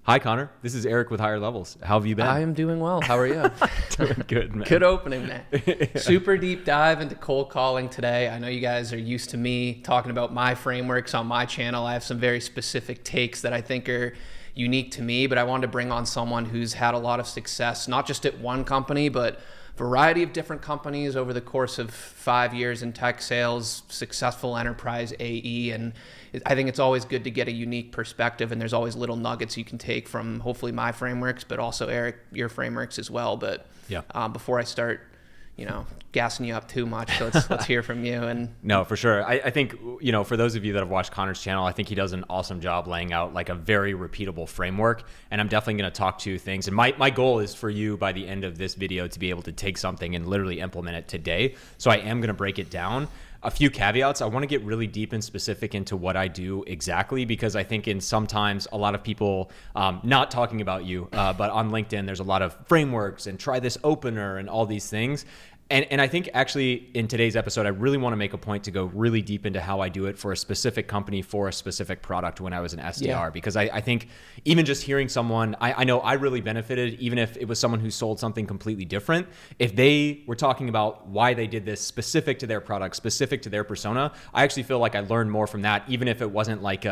Hi, Connor. This is Eric with Higher Levels. How have you been? I am doing well. How are you? Doing good, man. Good opening, man. Super deep dive into cold calling today. I know you guys are used to me talking about my frameworks on my channel. I have some very specific takes that I think are unique to me, but I wanted to bring on someone who's had a lot of success, not just at one company, but variety of different companies over the course of 5 years in tech sales, successful enterprise AE. And I think it's always good to get a unique perspective, and there's always little nuggets you can take from hopefully my frameworks, but also Eric, your frameworks as well. But before I start, gassing you up too much, so let's hear from you. And no, for sure. I think, for those of you that have watched Connor's channel, I think he does an awesome job laying out like a very repeatable framework. And I'm definitely going to talk to things. And my goal is for you by the end of this video to be able to take something and literally implement it today. So I am going to break it down. A few caveats. I want to get really deep and specific into what I do exactly, because I think sometimes a lot of people, not talking about you, but on LinkedIn, there's a lot of frameworks and try this opener and all these things. And I think actually in today's episode, I really want to make a point to go really deep into how I do it for a specific company, for a specific product when I was an SDR, because I think even just hearing someone, I know I really benefited, even if it was someone who sold something completely different. If they were talking about why they did this specific to their product, specific to their persona, I actually feel like I learned more from that, even if it wasn't like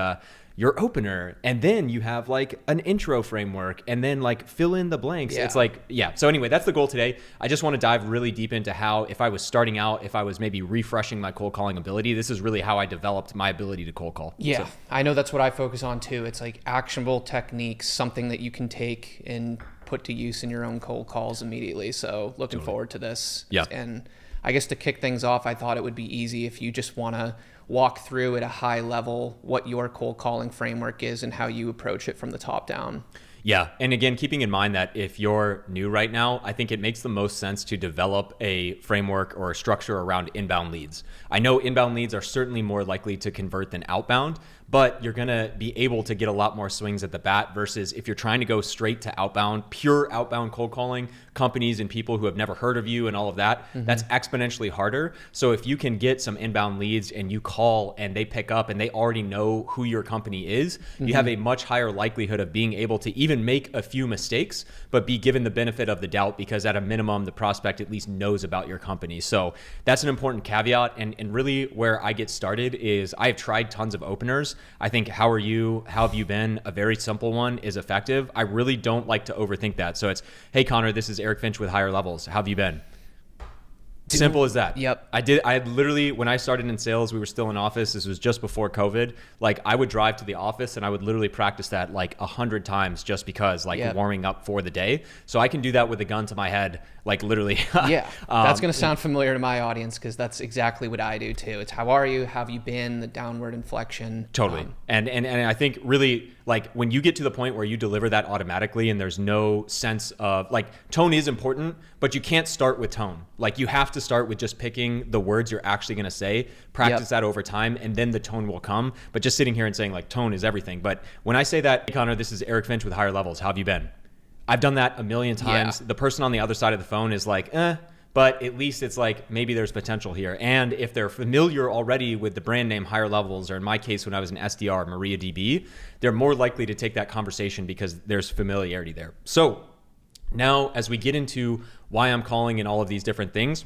your opener, and then you have like an intro framework, and then like fill in the blanks. It's like, So anyway, that's the goal today. I just want to dive really deep into how, if I was starting out, if I was maybe refreshing my cold calling ability, this is really how I developed my ability to cold call. Yeah, so I know that's what I focus on too. It's like actionable techniques, something that you can take and put to use in your own cold calls immediately. So looking forward to this. Yeah. And I guess to kick things off, I thought it would be easy if you just want to walk through at a high level what your cold calling framework is and how you approach it from the top down. Yeah. And again, keeping in mind that if you're new right now, I think it makes the most sense to develop a framework or a structure around inbound leads. I know inbound leads are certainly more likely to convert than outbound, but you're going to be able to get a lot more swings at the bat versus if you're trying to go straight to outbound, pure outbound cold calling, companies and people who have never heard of you and all of that, that's exponentially harder. So if you can get some inbound leads and you call and they pick up and they already know who your company is, you have a much higher likelihood of being able to even make a few mistakes, but be given the benefit of the doubt because at a minimum, the prospect at least knows about your company. So that's an important caveat. And really where I get started is I've tried tons of openers. I think, how are you? How have you been? A very simple one is effective. I really don't like to overthink that. So it's, hey, Connor, this is Eric Finch with Higher Levels. How have you been? Simple as that. Yep. I had literally, when I started in sales, we were still in office. This was just before COVID. Like I would drive to the office and I would literally practice that like 100 times just because warming up for the day. So I can do that with a gun to my head, like literally. Yeah. That's going to sound familiar to my audience because that's exactly what I do too. It's how are you? How have you been? The downward inflection. Totally. And I think really like when you get to the point where you deliver that automatically and there's no sense of like tone is important, but you can't start with tone. Like you have to start with just picking the words you're actually going to say, practice that over time, and then the tone will come. But just sitting here and saying like tone is everything. But when I say that, hey, Connor, this is Eric Finch with Higher Levels. How have you been? I've done that a million times. The person on the other side of the phone is like, but at least it's like maybe there's potential here. And if they're familiar already with the brand name Higher Levels, or in my case, when I was an SDR, MariaDB, they're more likely to take that conversation because there's familiarity there. So now as we get into why I'm calling and all of these different things,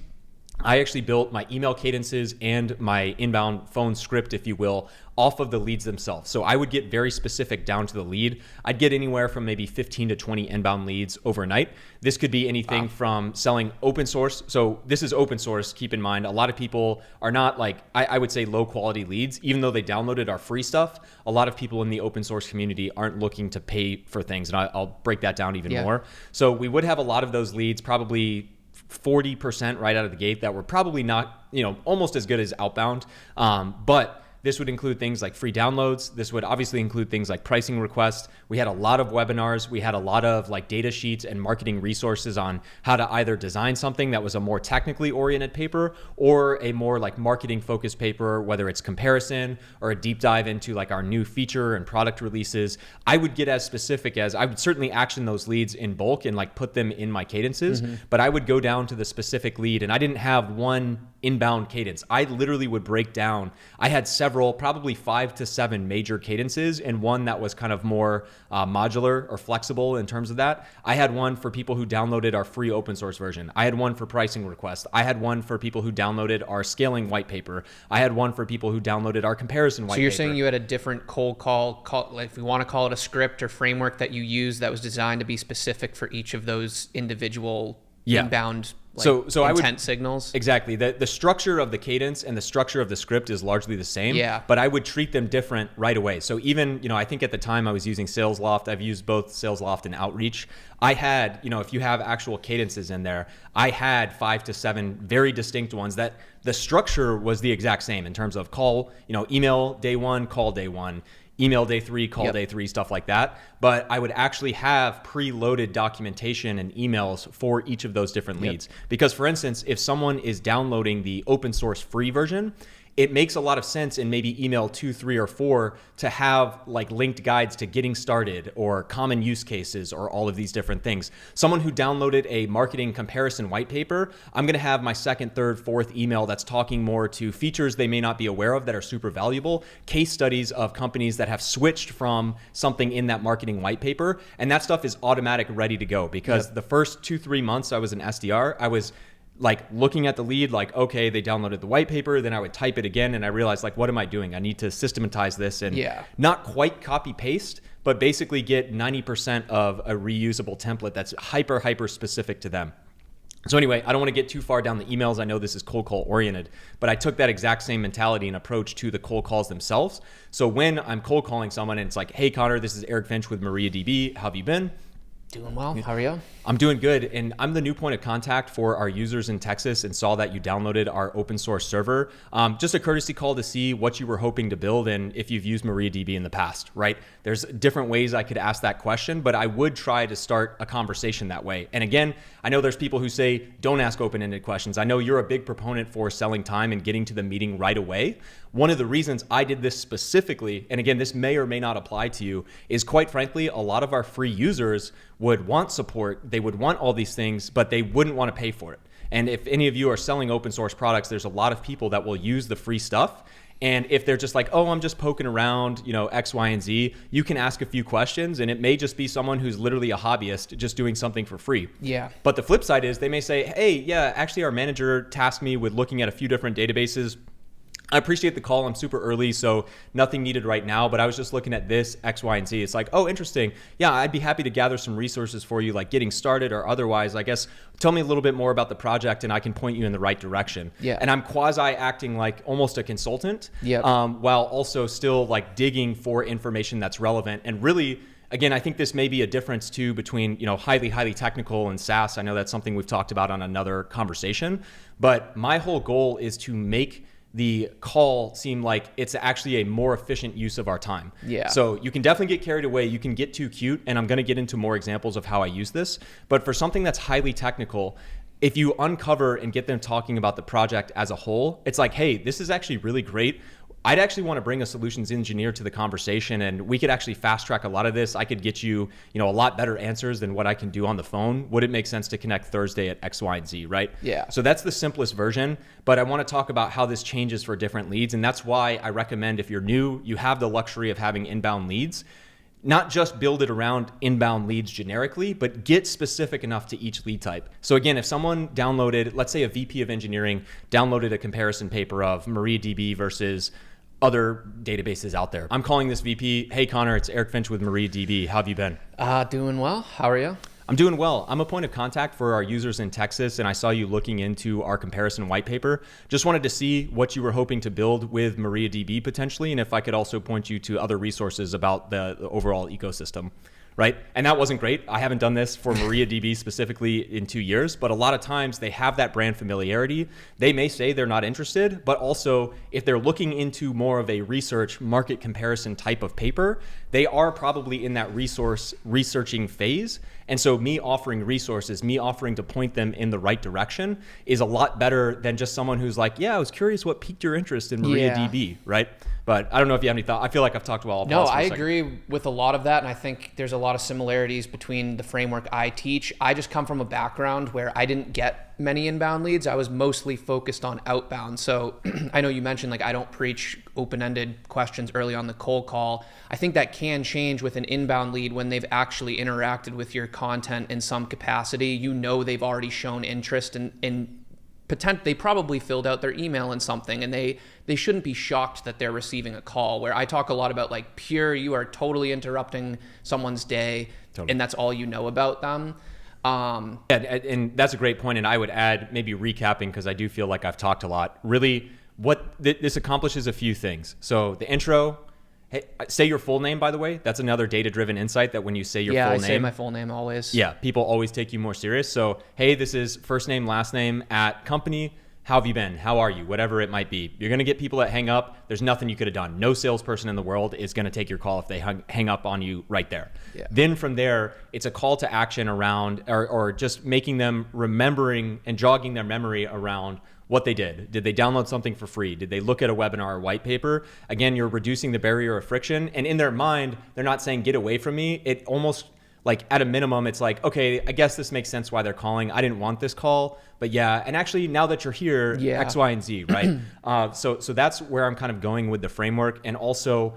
I actually built my email cadences and my inbound phone script, if you will, off of the leads themselves. So I would get very specific down to the lead. I'd get anywhere from maybe 15 to 20 inbound leads overnight. This could be anything from selling open source. So this is open source. Keep in mind, a lot of people are not like, I would say low quality leads, even though they downloaded our free stuff. A lot of people in the open source community aren't looking to pay for things. And I'll break that down even more. So we would have a lot of those leads, probably 40% right out of the gate that were probably not, almost as good as outbound. But this would include things like free downloads. This would obviously include things like pricing requests. We had a lot of webinars. We had a lot of like data sheets and marketing resources on how to either design something that was a more technically oriented paper or a more like marketing focused paper, whether it's comparison or a deep dive into like our new feature and product releases. I would get as specific as I would certainly action those leads in bulk and like put them in my cadences, but I would go down to the specific lead, and I didn't have one inbound cadence. I literally would break down. I had several, probably 5 to 7 major cadences, and one that was kind of more modular or flexible in terms of that. I had one for people who downloaded our free open source version. I had one for pricing requests. I had one for people who downloaded our scaling white paper. I had one for people who downloaded our comparison white paper. So you're saying you had a different cold call, like if we want to call it a script or framework that you use that was designed to be specific for each of those individual inbound so intent signals. Exactly. The structure of the cadence and the structure of the script is largely the same. Yeah. But I would treat them different right away. So even, I think at the time I was using SalesLoft. I've used both SalesLoft and Outreach. I had, if you have actual cadences in there, I had 5 to 7 very distinct ones that the structure was the exact same in terms of call, email day 1, call day 1. Email day 3, call day 3, stuff like that. But I would actually have preloaded documentation and emails for each of those different leads. Because for instance, if someone is downloading the open source free version, it makes a lot of sense in maybe email 2, 3, or 4 to have like linked guides to getting started or common use cases or all of these different things. Someone who downloaded a marketing comparison white paper, I'm going to have my 2nd, 3rd, 4th email that's talking more to features they may not be aware of that are super valuable, case studies of companies that have switched from something in that marketing white paper. And that stuff is automatic, ready to go, because the first 2-3 months I was an SDR, I was like looking at the lead, like, okay, they downloaded the white paper, then I would type it again, and I realized, like, what am I doing? I need to systematize this and not quite copy paste, but basically get 90% of a reusable template that's hyper specific to them. So anyway, I don't want to get too far down the emails. I know this is cold call oriented, but I took that exact same mentality and approach to the cold calls themselves. So when I'm cold calling someone and it's like, hey, Connor, this is Eric Finch with MariaDB. How have you been? Doing well. How are you? I'm doing good. And I'm the new point of contact for our users in Texas and saw that you downloaded our open source server. Just a courtesy call to see what you were hoping to build and if you've used MariaDB in the past, right? There's different ways I could ask that question, but I would try to start a conversation that way. And again, I know there's people who say, don't ask open-ended questions. I know you're a big proponent for selling time and getting to the meeting right away. One of the reasons I did this specifically, and again, this may or may not apply to you, is quite frankly, a lot of our free users would want support. They would want all these things, but they wouldn't want to pay for it. And if any of you are selling open source products, there's a lot of people that will use the free stuff. And if they're just like, oh, I'm just poking around, X, Y, and Z, you can ask a few questions and it may just be someone who's literally a hobbyist just doing something for free. Yeah. But the flip side is they may say, hey, yeah, actually our manager tasked me with looking at a few different databases. I appreciate the call. I'm super early, so nothing needed right now, but I was just looking at this X, Y, and Z. It's like, oh, interesting. Yeah, I'd be happy to gather some resources for you, like getting started or otherwise. I guess tell me a little bit more about the project and I can point you in the right direction. Yeah. And I'm quasi acting like almost a consultant, while also still like digging for information that's relevant. And really, again, I think this may be a difference too between, highly technical and SaaS. I know that's something we've talked about on another conversation, but my whole goal is to make the call seem like it's actually a more efficient use of our time. Yeah. So you can definitely get carried away. You can get too cute. And I'm going to get into more examples of how I use this. But for something that's highly technical, if you uncover and get them talking about the project as a whole, it's like, hey, this is actually really great. I'd actually want to bring a solutions engineer to the conversation and we could actually fast track a lot of this. I could get you, a lot better answers than what I can do on the phone. Would it make sense to connect Thursday at X, Y, and Z, right? Yeah. So that's the simplest version, but I want to talk about how this changes for different leads. And that's why I recommend if you're new, you have the luxury of having inbound leads, not just build it around inbound leads generically, but get specific enough to each lead type. So again, if someone downloaded, let's say a VP of engineering downloaded a comparison paper of MariaDB versus other databases out there. I'm calling this VP, hey Connor, it's Eric Finch with MariaDB. How have you been? Doing well. How are you? I'm doing well. I'm a point of contact for our users in Texas, and I saw you looking into our comparison white paper. Just wanted to see what you were hoping to build with MariaDB potentially, and if I could also point you to other resources about the overall ecosystem. Right? And that wasn't great. I haven't done this for MariaDB specifically in 2 years, but a lot of times they have that brand familiarity. They may say they're not interested, but also if they're looking into more of a research market comparison type of paper, they are probably in that researching phase. And so me offering resources, me offering to point them in the right direction is a lot better than just someone who's like, yeah, I was curious what piqued your interest in MariaDB, right? But I don't know if you have any thought. I feel like I've talked well. No, I agree with a lot of that. And I think there's a lot of similarities between the framework I teach. I just come from a background where I didn't get many inbound leads. I was mostly focused on outbound. So I know you mentioned like I don't preach open-ended questions early on the cold call. I think that can change with an inbound lead when they've actually interacted with your content in some capacity. You know they've already shown interest in they probably filled out their email in something, and they shouldn't be shocked that they're receiving a call. Where I talk a lot about like pure, you are totally interrupting someone's day, and that's all you know about them. And that's a great point. And I would add, maybe recapping, because I do feel like I've talked a lot. Really, what this accomplishes a few things. So the intro. Hey, say your full name, by the way. That's another data-driven insight, that when you say your full name. Yeah, I say my full name always. Yeah, people always take you more serious. So, hey, this is first name, last name at company. How have you been? How are you? Whatever it might be. You're going to get people that hang up. There's nothing you could have done. No salesperson in the world is going to take your call if they hang up on you right there. Yeah. Then from there, it's a call to action around, or just making them remembering and jogging their memory around what they did. Did they download something for free? Did they look at a webinar or white paper? Again, you're reducing the barrier of friction. And in their mind, they're not saying, get away from me. It almost, like, at a minimum, it's like, okay, I guess this makes sense why they're calling. I didn't want this call, but yeah. And actually, now that you're here, X, Y, and Z, right? So that's where I'm kind of going with the framework. And also,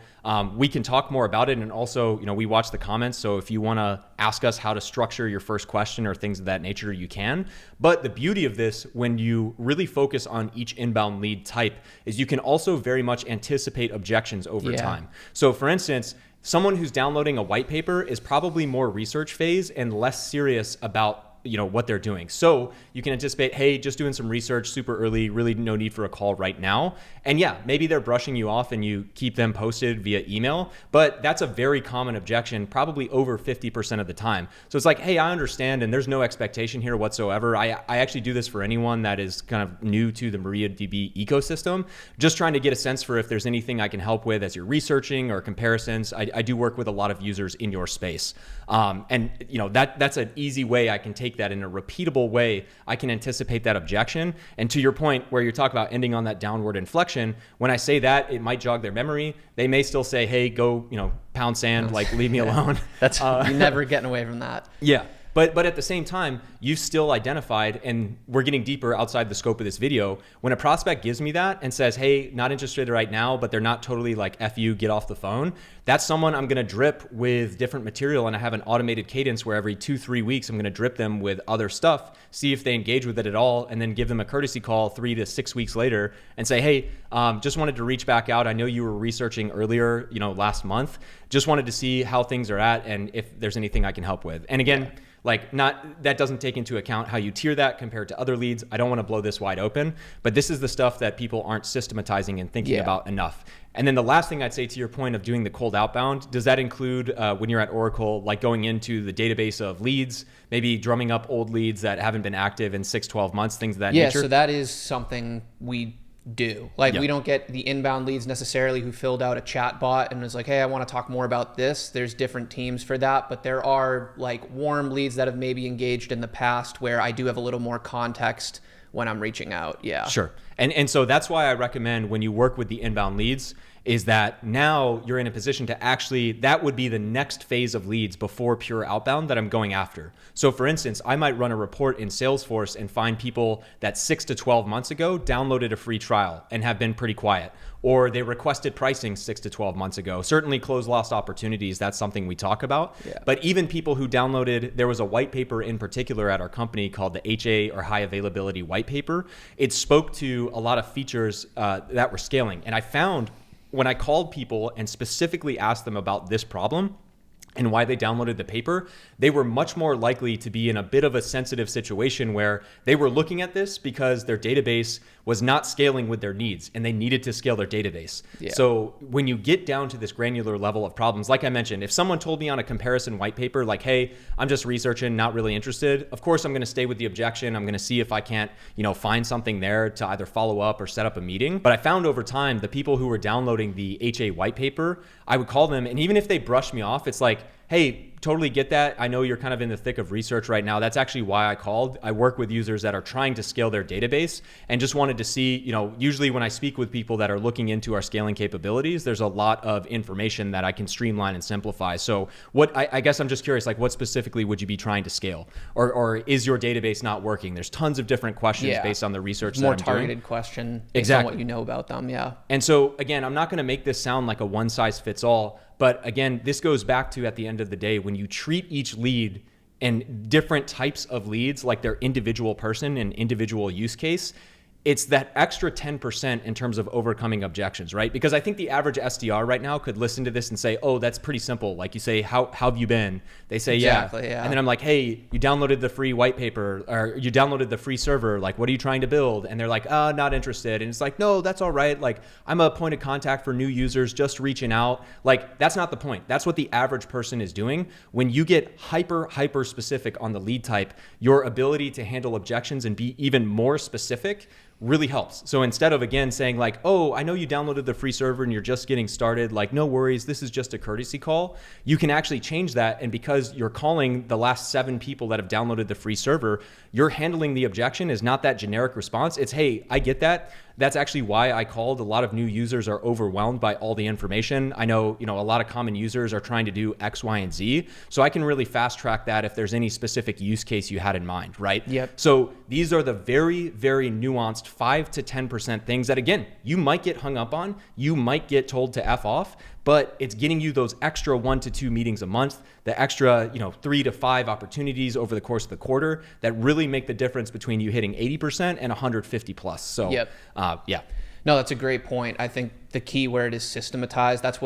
we can talk more about it. And also, we watch the comments. So if you want to ask us how to structure your first question or things of that nature, you can. But the beauty of this, when you really focus on each inbound lead type, is you can also very much anticipate objections over time. So for instance, someone who's downloading a white paper is probably more research phase and less serious about what they're doing. So you can anticipate, hey, just doing some research super early, really no need for a call right now. And yeah, maybe they're brushing you off and you keep them posted via email, but that's a very common objection, probably over 50% of the time. So it's like, hey, I understand, and there's no expectation here whatsoever. I actually do this for anyone that is kind of new to the MariaDB ecosystem, just trying to get a sense for if there's anything I can help with as you're researching or comparisons. I do work with a lot of users in your space. And that's an easy way I can take that in a repeatable way. I can anticipate that objection. And to your point where you're talking about ending on that downward inflection, when I say that, it might jog their memory. They may still say, hey, go, pound sand, like leave me alone. That's you're never getting away from that. Yeah. But at the same time, you've still identified, and we're getting deeper outside the scope of this video, when a prospect gives me that and says, hey, not interested right now, but they're not totally like, F you, get off the phone, that's someone I'm going to drip with different material. And I have an automated cadence where every 2-3 weeks, I'm going to drip them with other stuff, see if they engage with it at all, and then give them a courtesy call 3 to 6 weeks later and say, hey, just wanted to reach back out. I know you were researching earlier, last month. Just wanted to see how things are at and if there's anything I can help with. And again, that doesn't take into account how you tier that compared to other leads. I don't want to blow this wide open, but this is the stuff that people aren't systematizing and thinking about enough. And then the last thing I'd say, to your point of doing the cold outbound, does that include when you're at Oracle, like going into the database of leads, maybe drumming up old leads that haven't been active in 6-12 months, things of that nature? Yeah, so that is something we do. We don't get the inbound leads necessarily who filled out a chat bot and was like, hey, I want to talk more about this. There's different teams for that, but there are warm leads that have maybe engaged in the past where I do have a little more context when I'm reaching out. Yeah. Sure. And so that's why I recommend when you work with the inbound leads, is that now you're in a position to actually, that would be the next phase of leads before pure outbound that I'm going after. So for instance, I might run a report in Salesforce and find people that 6 to 12 months ago downloaded a free trial and have been pretty quiet, or they requested pricing 6 to 12 months ago. Certainly close lost opportunities, that's something we talk about. Yeah. But even people who downloaded, there was a white paper in particular at our company called the HA, or High Availability White Paper. It spoke to a lot of features that were scaling. And I found when I called people and specifically asked them about this problem and why they downloaded the paper, they were much more likely to be in a bit of a sensitive situation where they were looking at this because their database was not scaling with their needs and they needed to scale their database. Yeah. So when you get down to this granular level of problems, like I mentioned, if someone told me on a comparison white paper, like, hey, I'm just researching, not really interested, of course, I'm going to stay with the objection. I'm going to see if I can't, find something there to either follow up or set up a meeting. But I found over time, the people who were downloading the HA white paper, I would call them, and even if they brushed me off, it's like, hey, totally get that. I know you're kind of in the thick of research right now. That's actually why I called. I work with users that are trying to scale their database and just wanted to see, usually when I speak with people that are looking into our scaling capabilities, there's a lot of information that I can streamline and simplify. So I guess I'm just curious, like what specifically would you be trying to scale? Or is your database not working? There's tons of different questions based on the research that I'm doing. More targeted question based on what you know about them, yeah. And so again, I'm not going to make this sound like a one size fits all, but again, this goes back to at the end of the day, when you treat each lead and different types of leads like their individual person and individual use case, it's that extra 10% in terms of overcoming objections, right? Because I think the average SDR right now could listen to this and say, oh, that's pretty simple. Like you say, how have you been? They say, exactly, yeah. And then I'm like, hey, you downloaded the free white paper or you downloaded the free server. Like, what are you trying to build? And they're like, not interested. And it's like, no, that's all right. Like, I'm a point of contact for new users, just reaching out. Like, that's not the point. That's what the average person is doing. When you get hyper specific on the lead type, your ability to handle objections and be even more specific really helps. So instead of, again, saying like, oh, I know you downloaded the free server and you're just getting started, like, no worries, this is just a courtesy call, you can actually change that. And because you're calling the last 7 people that have downloaded the free server, you're handling the objection is not that generic response. It's, hey, I get that. That's actually why I called. A lot of new users are overwhelmed by all the information. I know, a lot of common users are trying to do X, Y, and Z. So I can really fast track that if there's any specific use case you had in mind, right? Yep. So these are the very, very nuanced 5 to 10% things that, again, you might get hung up on, you might get told to F off, but it's getting you those extra 1 to 2 meetings a month, the extra, 3 to 5 opportunities over the course of the quarter that really make the difference between you hitting 80% and 150 plus. So, yeah. No, that's a great point. I think the key word is systematize. That's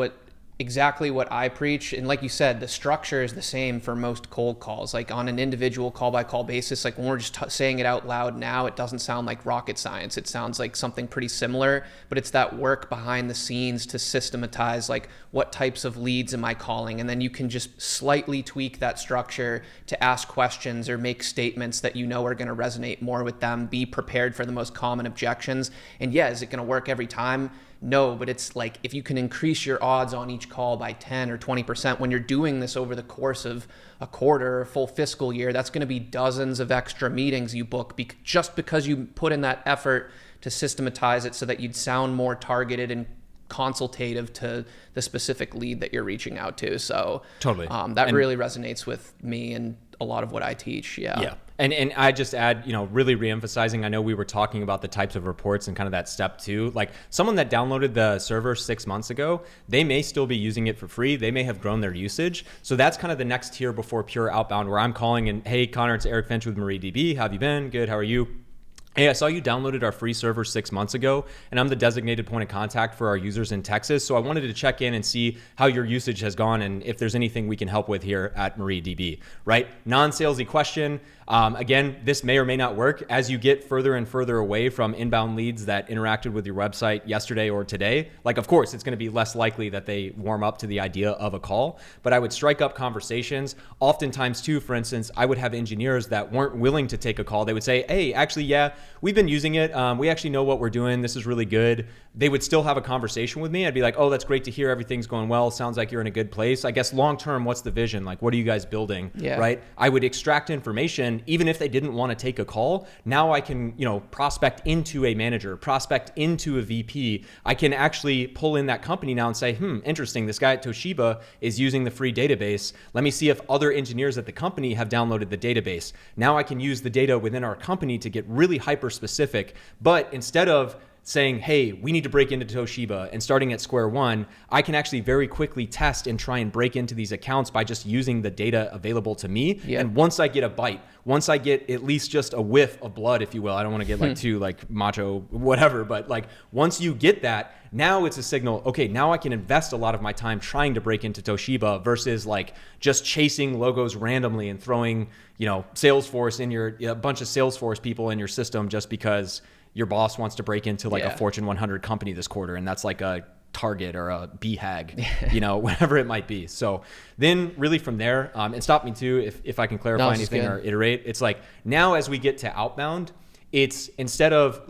exactly what I preach. And like you said, the structure is the same for most cold calls. Like on an individual call by call basis, like when we're just saying it out loud now, it doesn't sound like rocket science. It sounds like something pretty similar, but it's that work behind the scenes to systematize, like what types of leads am I calling? And then you can just slightly tweak that structure to ask questions or make statements that you know are going to resonate more with them, be prepared for the most common objections. And yeah, is it going to work every time? No, but it's like if you can increase your odds on each call by 10 or 20% when you're doing this over the course of a quarter or a full fiscal year, that's going to be dozens of extra meetings you book just because you put in that effort to systematize it so that you'd sound more targeted and consultative to the specific lead that you're reaching out to. So totally, that really resonates with me and a lot of what I teach. Yeah. And I just add, really reemphasizing, I know we were talking about the types of reports and kind of that step 2, like someone that downloaded the server 6 months ago, they may still be using it for free. They may have grown their usage. So that's kind of the next tier before pure outbound where I'm calling and, hey, Connor, it's Eric Finch with MariaDB. How have you been? Good. How are you? Hey, I saw you downloaded our free server 6 months ago, and I'm the designated point of contact for our users in Texas. So I wanted to check in and see how your usage has gone and if there's anything we can help with here at MariaDB, right? Non-salesy question. Again, this may or may not work as you get further and further away from inbound leads that interacted with your website yesterday or today. Like, of course, it's going to be less likely that they warm up to the idea of a call, but I would strike up conversations. Oftentimes too, for instance, I would have engineers that weren't willing to take a call. They would say, hey, actually, yeah, we've been using it. We actually know what we're doing. This is really good. They would still have a conversation with me. I'd be like, oh, that's great to hear. Everything's going well. Sounds like you're in a good place. I guess long-term, what's the vision? Like, what are you guys building? Yeah. Right? I would extract information, even if they didn't want to take a call. Now I can, prospect into a manager, prospect into a VP. I can actually pull in that company now and say, interesting. This guy at Toshiba is using the free database. Let me see if other engineers at the company have downloaded the database. Now I can use the data within our company to get really hyper specific. But instead of saying, hey, we need to break into Toshiba and starting at square one, I can actually very quickly test and try and break into these accounts by just using the data available to me. Yep. And once I get a bite, once I get at least just a whiff of blood, if you will, I don't want to get too macho, whatever, but once you get that, now it's a signal, okay, now I can invest a lot of my time trying to break into Toshiba versus just chasing logos randomly and throwing, Salesforce in a bunch of Salesforce people in your system just because your boss wants to break into a Fortune 100 company this quarter, and that's like a Target or a BHAG, whatever it might be. So then really from there, and stop me too if I can clarify anything or iterate, it's like now as we get to outbound, it's instead of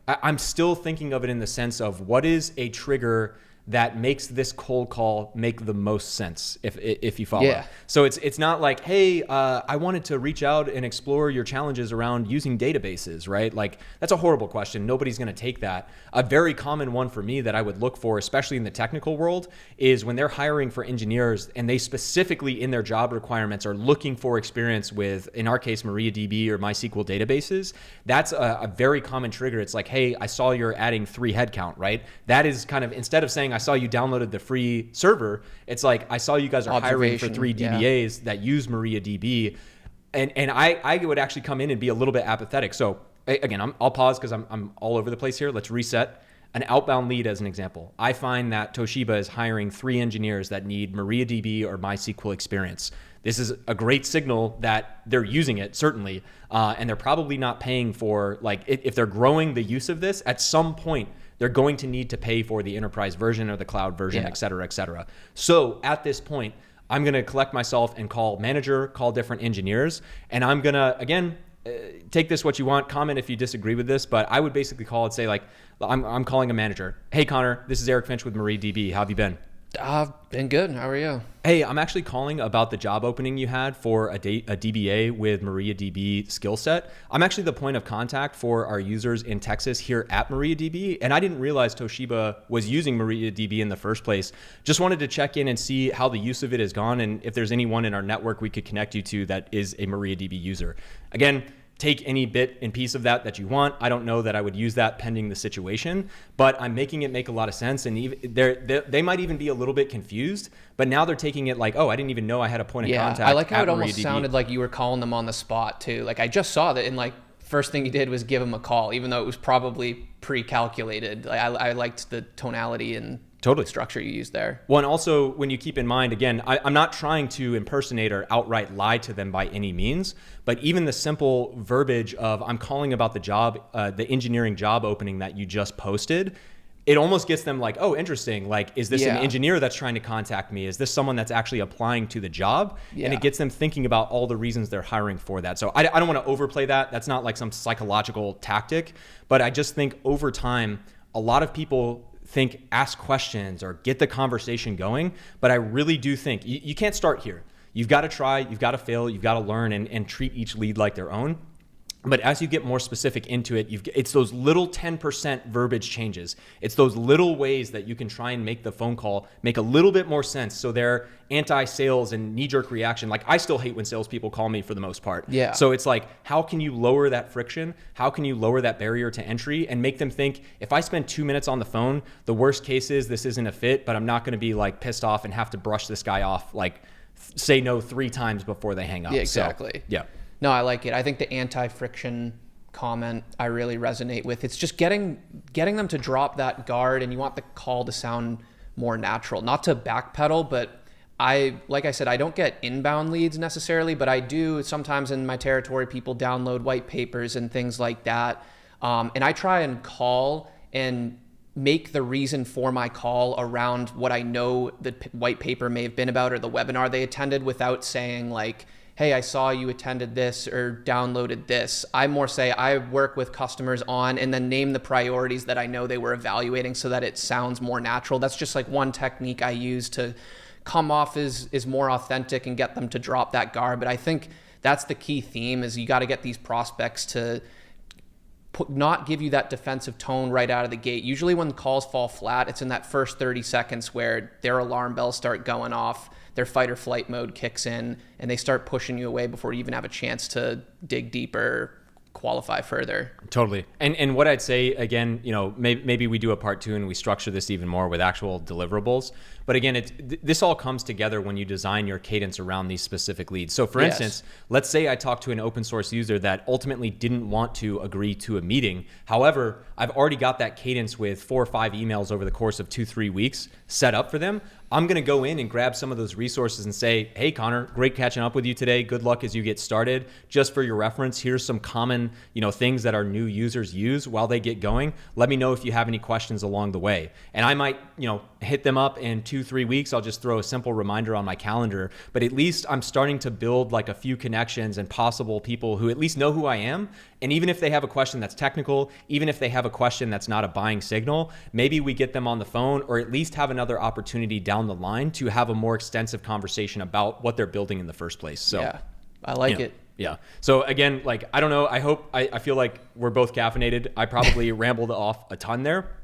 I'm still thinking of it in the sense of what is a trigger that makes this cold call make the most sense, if you follow. Yeah. So it's not like, hey, I wanted to reach out and explore your challenges around using databases, right? Like, that's a horrible question. Nobody's going to take that. A very common one for me that I would look for, especially in the technical world, is when they're hiring for engineers and they specifically in their job requirements are looking for experience with, in our case, MariaDB or MySQL databases. That's a very common trigger. It's like, hey, I saw you're adding 3 headcount, right? That is kind of, instead of saying I saw you downloaded the free server, it's like I saw you guys are hiring for 3 DBAs that use MariaDB, and I would actually come in and be a little bit apathetic. So again, I'll pause because I'm all over the place here. Let's reset. An outbound lead as an example. I find that Toshiba is hiring 3 engineers that need MariaDB or MySQL experience. This is a great signal that they're using it, certainly, and they're probably not paying for, like, if they're growing the use of this, at some point, they're going to need to pay for the enterprise version or the cloud version, et cetera, et cetera. So at this point, I'm going to collect myself and call manager, call different engineers, and I'm going to, again, take this what you want, comment if you disagree with this, but I would basically call and say, like, I'm calling a manager. Hey, Connor, this is Eric Finch with MariaDB. How have you been? I've been good. How are you? Hey, I'm actually calling about the job opening you had for a DBA with MariaDB skill set. I'm actually the point of contact for our users in Texas here at MariaDB, and I didn't realize Toshiba was using MariaDB in the first place. Just wanted to check in and see how the use of it has gone and if there's anyone in our network we could connect you to that is a MariaDB user. Again, take any bit and piece of that you want. I don't know that I would use that pending the situation, but I'm making it make a lot of sense. And even they might even be a little bit confused, but now they're taking it like, oh, I didn't even know I had a point of contact. I like how it almost MariaDB. sounded like you were calling them on the spot too. Like, I just saw that, and like first thing you did was give them a call, even though it was probably pre-calculated. Like, I liked the tonality and Totally. structure you used there. Well, and also when you keep in mind, again, I'm not trying to impersonate or outright lie to them by any means, but even the simple verbiage of I'm calling about the job, the engineering job opening that you just posted, it almost gets them like, oh, interesting. Like, is this an engineer that's trying to contact me? Is this someone that's actually applying to the job? Yeah. And it gets them thinking about all the reasons they're hiring for that. So I don't want to overplay that. That's not like some psychological tactic, but I just think over time, a lot of people ask questions or get the conversation going. But I really do think you can't start here. You've got to try, you've got to fail, you've got to learn and treat each lead like their own. But as you get more specific into it, it's those little 10% verbiage changes. It's those little ways that you can try and make the phone call make a little bit more sense. So they're anti-sales and knee-jerk reaction. Like, I still hate when salespeople call me for the most part. Yeah. So it's like, how can you lower that friction? How can you lower that barrier to entry and make them think, if I spend 2 minutes on the phone, the worst case is this isn't a fit, but I'm not going to be like pissed off and have to brush this guy off, like say no 3 times before they hang up. Yeah, exactly. So, yeah. No, I like it. I think the anti-friction comment I really resonate with. It's just getting them to drop that guard, and you want the call to sound more natural, not to backpedal, but like I said, I don't get inbound leads necessarily, but I do sometimes in my territory, people download white papers and things like that. And I try and call and make the reason for my call around what I know the white paper may have been about or the webinar they attended, without saying like, hey, I saw you attended this or downloaded this. I more say I work with customers on, and then name the priorities that I know they were evaluating so that it sounds more natural. That's just like one technique I use to come off is more authentic and get them to drop that guard. But I think that's the key theme, is you got to get these prospects to not give you that defensive tone right out of the gate. Usually when calls fall flat, it's in that first 30 seconds where their alarm bells start going off, their fight or flight mode kicks in, and they start pushing you away before you even have a chance to dig deeper, qualify further. Totally. And what I'd say, again, maybe we do a part 2 and we structure this even more with actual deliverables. But again, this all comes together when you design your cadence around these specific leads. So for instance, let's say I talk to an open source user that ultimately didn't want to agree to a meeting. However, I've already got that cadence with 4 or 5 emails over the course of 2-3 weeks set up for them. I'm going to go in and grab some of those resources and say, hey, Connor, great catching up with you today. Good luck as you get started. Just for your reference, here's some common, things that our new users use while they get going. Let me know if you have any questions along the way. And I might, hit them up in 2-3 weeks. I'll just throw a simple reminder on my calendar, but at least I'm starting to build like a few connections and possible people who at least know who I am. And even if they have a question that's technical, even if they have a question that's not a buying signal, maybe we get them on the phone or at least have another opportunity down the line to have a more extensive conversation about what they're building in the first place. So yeah, I like it. Yeah. So again, like, I don't know. I feel like we're both caffeinated. I probably rambled off a ton there.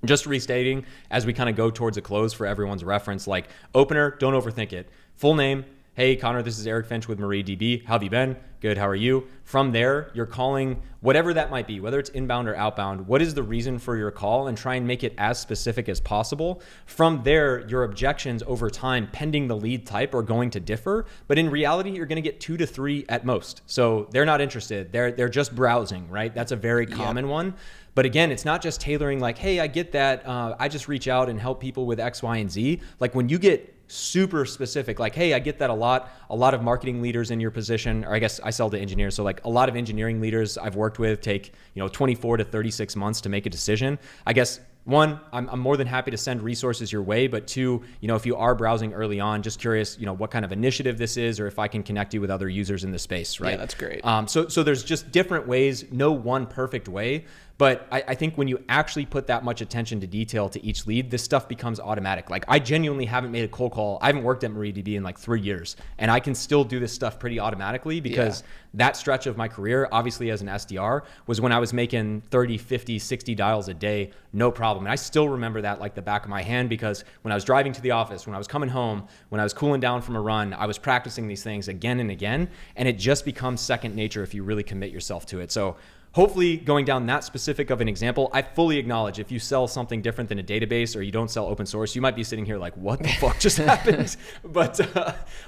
Just restating as we kind of go towards a close for everyone's reference, like opener, don't overthink it. Full name. Hey, Connor, this is Eric Finch with MariaDB. How have you been? Good. How are you? From there, you're calling whatever that might be, whether it's inbound or outbound. What is the reason for your call? And try and make it as specific as possible. From there, your objections over time, pending the lead type, are going to differ. But in reality, you're going to get 2 to 3 at most. So they're not interested. They're just browsing, right? That's a very common one. But again, it's not just tailoring like, hey, I get that. I just reach out and help people with X, Y, and Z. Like when you get super specific, like, hey, I get that a lot of marketing leaders in your position, or I guess I sell to engineers. So like a lot of engineering leaders I've worked with take, 24 to 36 months to make a decision. I guess one, I'm more than happy to send resources your way, but two, if you are browsing early on, just curious, what kind of initiative this is, or if I can connect you with other users in the space, right? Yeah, that's great. So there's just different ways, no one perfect way. But I think when you actually put that much attention to detail to each lead, this stuff becomes automatic. Like I genuinely haven't made a cold call. I haven't worked at MariaDB in like 3 years, and I can still do this stuff pretty automatically because that stretch of my career, obviously as an SDR, was when I was making 30, 50, 60 dials a day, no problem. And I still remember that like the back of my hand because when I was driving to the office, when I was coming home, when I was cooling down from a run, I was practicing these things again and again, and it just becomes second nature if you really commit yourself to it. So hopefully going down that specific of an example, I fully acknowledge if you sell something different than a database or you don't sell open source, you might be sitting here like, what the fuck just happened? But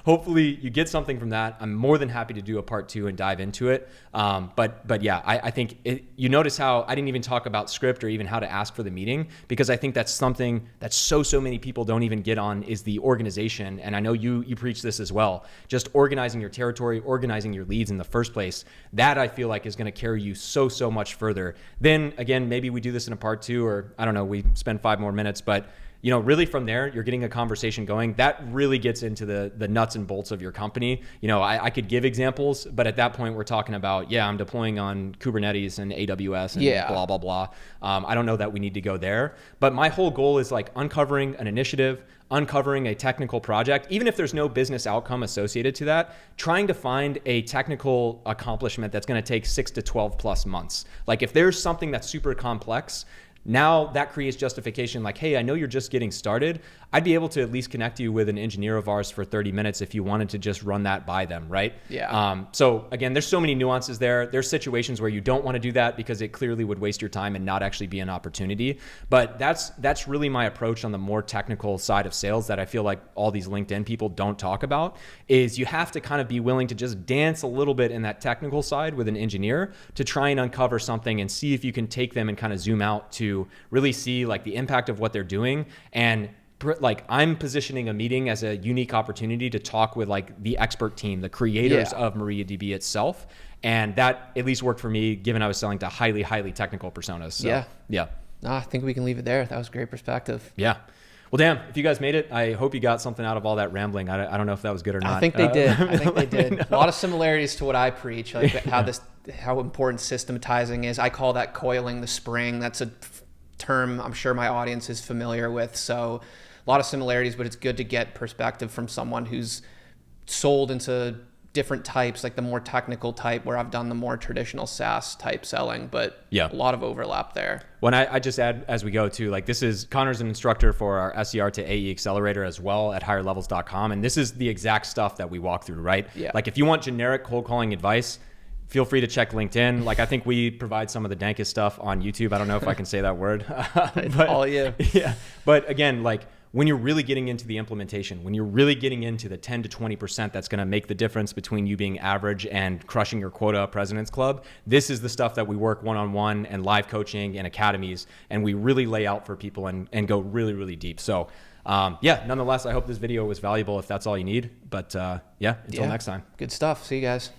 hopefully you get something from that. I'm more than happy to do a part 2 and dive into it. But yeah, I think you notice how I didn't even talk about script or even how to ask for the meeting, because I think that's something that so many people don't even get on is the organization. And I know you preach this as well, just organizing your territory, organizing your leads in the first place. That I feel like is going to carry you so much further. Then again, maybe we do this in a part 2, or I don't know, we spend 5 more minutes, but really from there, you're getting a conversation going. That really gets into the nuts and bolts of your company. I could give examples, but at that point we're talking about, I'm deploying on Kubernetes and AWS and blah, blah, blah. I don't know that we need to go there, but my whole goal is like uncovering an initiative, uncovering a technical project, even if there's no business outcome associated to that, trying to find a technical accomplishment that's going to take 6 to 12 plus months. Like if there's something that's super complex, now that creates justification like, hey, I know you're just getting started. I'd be able to at least connect you with an engineer of ours for 30 minutes if you wanted to just run that by them, right? Yeah. So again, there's so many nuances there. There's situations where you don't want to do that because it clearly would waste your time and not actually be an opportunity. But that's really my approach on the more technical side of sales that I feel like all these LinkedIn people don't talk about, is you have to kind of be willing to just dance a little bit in that technical side with an engineer to try and uncover something and see if you can take them and kind of zoom out to really see like the impact of what they're doing. And like I'm positioning a meeting as a unique opportunity to talk with like the expert team, the creators of MariaDB itself. And that at least worked for me, given I was selling to highly technical personas. So, yeah. No, I think we can leave it there. That was great perspective. Yeah. Well, damn, if you guys made it, I hope you got something out of all that rambling. I don't know if that was good or not. I think they did. A lot of similarities to what I preach, like how important systematizing is. I call that coiling the spring. That's a term I'm sure my audience is familiar with. So a lot of similarities, but it's good to get perspective from someone who's sold into different types, like the more technical type, where I've done the more traditional SaaS type selling, but a lot of overlap there. When I just add as we go too, like Connor's an instructor for our SDR to AE accelerator as well at higherlevels.com. And this is the exact stuff that we walk through, right? Yeah. Like if you want generic cold calling advice, feel free to check LinkedIn. Like I think we provide some of the dankest stuff on YouTube. I don't know if I can say that word. But, all you. Yeah. But again, like when you're really getting into the implementation, when you're really getting into the 10 to 20% that's going to make the difference between you being average and crushing your quota President's Club, this is the stuff that we work one-on-one and live coaching and academies, and we really lay out for people and go really, really deep. So nonetheless, I hope this video was valuable if that's all you need. But until next time. Good stuff. See you guys.